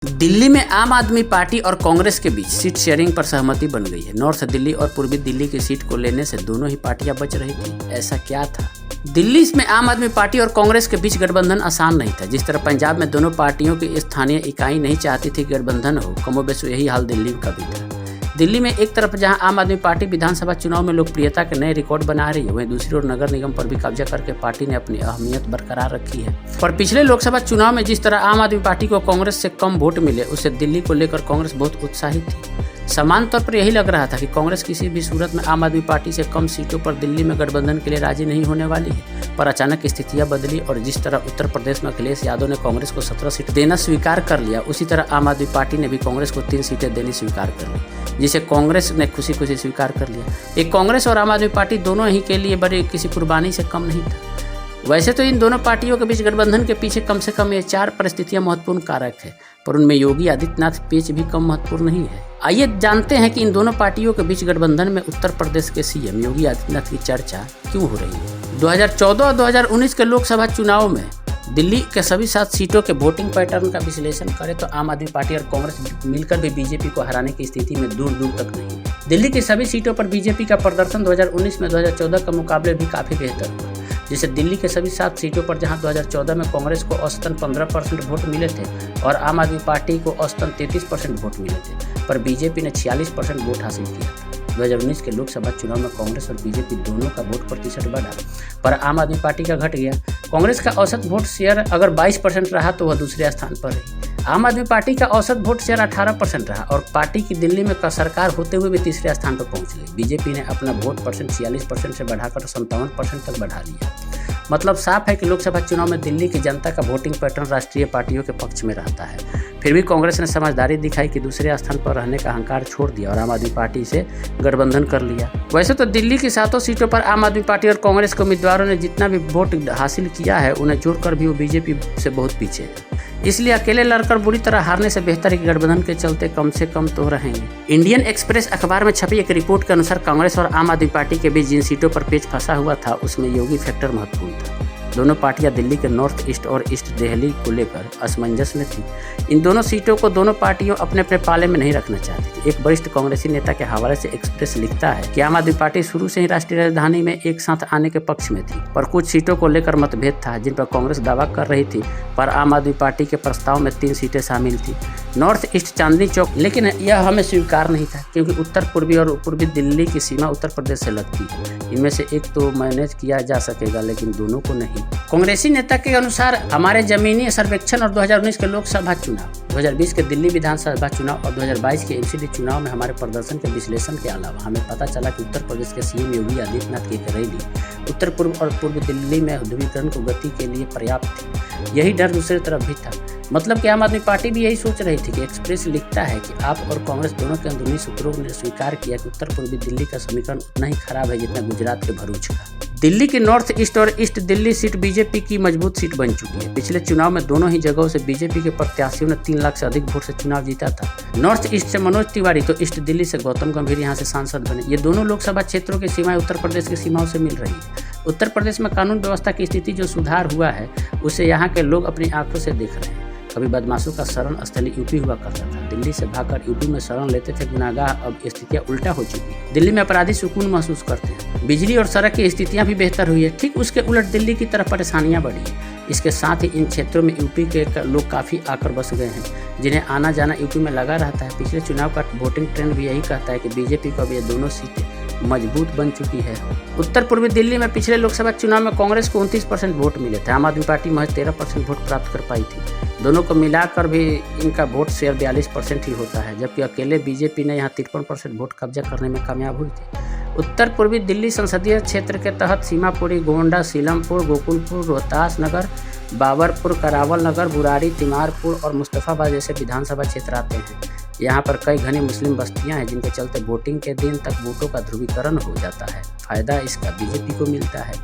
दिल्ली में आम आदमी पार्टी और कांग्रेस के बीच सीट शेयरिंग पर सहमति बन गई है। नॉर्थ दिल्ली और पूर्वी दिल्ली की सीट को लेने से दोनों ही पार्टियां बच रही थी। ऐसा क्या था? दिल्ली में आम आदमी पार्टी और कांग्रेस के बीच गठबंधन आसान नहीं था। जिस तरह पंजाब में दोनों पार्टियों की स्थानीय इकाई नहीं चाहती थी गठबंधन हो, कमोबेश यही हाल दिल्ली का भी था। दिल्ली में एक तरफ जहां आम आदमी पार्टी विधानसभा चुनाव में लोकप्रियता के नए रिकॉर्ड बना रही है, वहीं दूसरी ओर नगर निगम पर भी कब्जा करके पार्टी ने अपनी अहमियत बरकरार रखी है। पर पिछले लोकसभा चुनाव में जिस तरह आम आदमी पार्टी को कांग्रेस से कम वोट मिले, उससे दिल्ली को लेकर कांग्रेस बहुत उत्साहित थी। समान तौर पर यही लग रहा था कि कांग्रेस किसी भी सूरत में आम आदमी पार्टी से कम सीटों पर दिल्ली में गठबंधन के लिए राजी नहीं होने वाली है। पर अचानक स्थितियां बदली और जिस तरह उत्तर प्रदेश में अखिलेश यादव ने कांग्रेस को 17 सीट देना स्वीकार कर लिया, उसी तरह आम आदमी पार्टी ने भी कांग्रेस को 3 सीटें देनी स्वीकार कर ली, जिसे कांग्रेस ने खुशी खुशी स्वीकार कर लिया। एक कांग्रेस और आम आदमी पार्टी दोनों ही के लिए बड़ी किसी कुर्बानी से कम नहीं था। वैसे तो इन दोनों पार्टियों के बीच गठबंधन के पीछे कम से कम ये 4 परिस्थितियां महत्वपूर्ण कारक है, पर उनमें योगी आदित्यनाथ पेच भी कम महत्वपूर्ण नहीं है। आइए जानते हैं कि इन दोनों पार्टियों के बीच गठबंधन में उत्तर प्रदेश के सीएम योगी आदित्यनाथ की चर्चा क्यों हो रही है। 2014 और 2019 के लोकसभा चुनाव में दिल्ली के सभी 7 सीटों के वोटिंग पैटर्न का विश्लेषण करें तो आम आदमी पार्टी और कांग्रेस मिलकर भी बीजेपी को हराने की स्थिति में दूर दूर तक नहीं है। दिल्ली की सभी सीटों पर बीजेपी का प्रदर्शन 2019 में 2014 के मुकाबले भी काफी बेहतर हुआ। जैसे दिल्ली के सभी 7 सीटों पर जहां 2014 में कांग्रेस को औसतन 15% वोट मिले थे और आम आदमी पार्टी को औसतन 33% वोट मिले थे, पर बीजेपी ने 46% वोट हासिल किया था। 2019 के लोकसभा चुनाव में कांग्रेस और बीजेपी दोनों का वोट प्रतिशत बढ़ा, पर आम आदमी पार्टी का घट गया। कांग्रेस का औसत वोट शेयर अगर 22% रहा तो वह दूसरे स्थान पर रही। आम आदमी पार्टी का औसत वोट शेयर 18% रहा और पार्टी की दिल्ली में सरकार होते हुए भी तीसरे स्थान पर पहुंच गई। बीजेपी ने अपना वोट परसेंट 46% से बढ़ाकर 57% तक बढ़ा लिया। मतलब साफ है कि लोकसभा चुनाव में दिल्ली की जनता का वोटिंग पैटर्न राष्ट्रीय पार्टियों के पक्ष में रहता है। फिर भी कांग्रेस ने समझदारी दिखाई कि दूसरे स्थान पर रहने का अहंकार छोड़ दिया और आम आदमी पार्टी से गठबंधन कर लिया। वैसे तो दिल्ली की 7 सीटों पर आम आदमी पार्टी और कांग्रेस के उम्मीदवारों ने जितना भी वोट हासिल किया है, उन्हें जोड़कर भी वो बीजेपी से बहुत पीछे है। इसलिए अकेले लड़कर बुरी तरह हारने से बेहतर है कि गठबंधन के चलते कम से कम तो रहेंगे। इंडियन एक्सप्रेस अखबार में छपी एक रिपोर्ट के अनुसार कांग्रेस और आम आदमी पार्टी के बीच जिन सीटों पर पेच फंसा हुआ था, उसमें योगी फैक्टर महत्वपूर्ण था। दोनों पार्टियां दिल्ली के नॉर्थ ईस्ट और ईस्ट दिल्ली को लेकर असमंजस में थी। इन दोनों सीटों को दोनों पार्टियों अपने अपने पाले में नहीं रखना चाहती थी। एक वरिष्ठ कांग्रेसी नेता के हवाले से एक्सप्रेस लिखता है कि आम आदमी पार्टी शुरू से ही राष्ट्रीय राजधानी में एक साथ आने के पक्ष में थी, पर कुछ सीटों को लेकर मतभेद था जिन पर कांग्रेस दावा कर रही थी, पर आम आदमी पार्टी के प्रस्ताव में 3 सीटें शामिल थी, नॉर्थ ईस्ट चांदनी चौक। लेकिन यह हमें स्वीकार नहीं था क्योंकि उत्तर पूर्वी और पूर्वी दिल्ली की सीमा उत्तर प्रदेश से लगती है। इनमें से एक तो मैनेज किया जा सकेगा, लेकिन दोनों को नहीं। कांग्रेसी नेता के अनुसार हमारे जमीनी सर्वेक्षण और 2019 के लोकसभा चुनाव, 2020 के दिल्ली विधानसभा चुनाव और 2022 के एमसीडी चुनाव में हमारे प्रदर्शन के विश्लेषण के अलावा हमें पता चला कि उत्तर प्रदेश के सीएम योगी आदित्यनाथ की रैली उत्तर पूर्व और पूर्व दिल्ली में ध्रुवीकरण को गति के लिए पर्याप्त थी। यही डर दूसरी तरफ भी था। मतलब कि आम आदमी पार्टी भी यही सोच रही थी कि एक्सप्रेस लिखता है कि आप और कांग्रेस दोनों के अंदरूनी सूत्रों ने स्वीकार किया कि उत्तर पूर्वी दिल्ली का समीकरण उतना ही खराब है जितना गुजरात के भरूच का। दिल्ली की नॉर्थ ईस्ट और ईस्ट दिल्ली सीट बीजेपी की मजबूत सीट बन चुकी है। पिछले चुनाव में दोनों ही जगहों से बीजेपी के प्रत्याशियों ने 3 लाख से अधिक वोट से चुनाव जीता था। नॉर्थ ईस्ट से मनोज तिवारी तो ईस्ट दिल्ली से गौतम गंभीर यहाँ से सांसद बने। ये दोनों लोकसभा क्षेत्रों की सीमाएं उत्तर प्रदेश की सीमाओं से मिल रही है। उत्तर प्रदेश में कानून व्यवस्था की स्थिति जो सुधार हुआ है, उसे यहाँ के लोग अपनी आंखों से देख रहे हैं। कभी बदमाशों का शरण स्थल यूपी हुआ करता था। दिल्ली से भागकर यूपी में शरण लेते थे गुनाहगार। अब स्थितियां उल्टा हो चुकी है। दिल्ली में अपराधी सुकून महसूस करते हैं। बिजली और सड़क की स्थितियां भी बेहतर हुई है। ठीक उसके उलट दिल्ली की तरफ परेशानियां बढ़ी है। इसके साथ ही इन क्षेत्रों में यूपी के लोग काफ़ी आकर बस गए हैं, जिन्हें आना जाना यूपी में लगा रहता है। पिछले चुनाव का वोटिंग ट्रेंड भी यही कहता है कि बीजेपी को अब ये दोनों सीटें मजबूत बन चुकी है। उत्तर पूर्वी दिल्ली में पिछले लोकसभा चुनाव में कांग्रेस को 29% वोट मिले थे। आम आदमी पार्टी महज 13% वोट प्राप्त कर पाई थी। दोनों को मिलाकर भी इनका वोट शेयर 42% ही होता है, जबकि अकेले बीजेपी ने यहाँ 53% वोट कब्जा करने में कामयाब हुई थी। उत्तर पूर्वी दिल्ली संसदीय क्षेत्र के तहत सीमापुरी, गोंडा, सीलमपुर, गोकुलपुर, रोहतास नगर, बाबरपुर, करावल नगर, बुराड़ी, तिमारपुर और मुस्तफाबाद जैसे विधानसभा क्षेत्र आते हैं। यहाँ पर कई घनी मुस्लिम बस्तियाँ हैं, जिनके चलते वोटिंग के दिन तक वोटों का ध्रुवीकरण हो जाता है। फायदा इसका बीजेपी को मिलता है।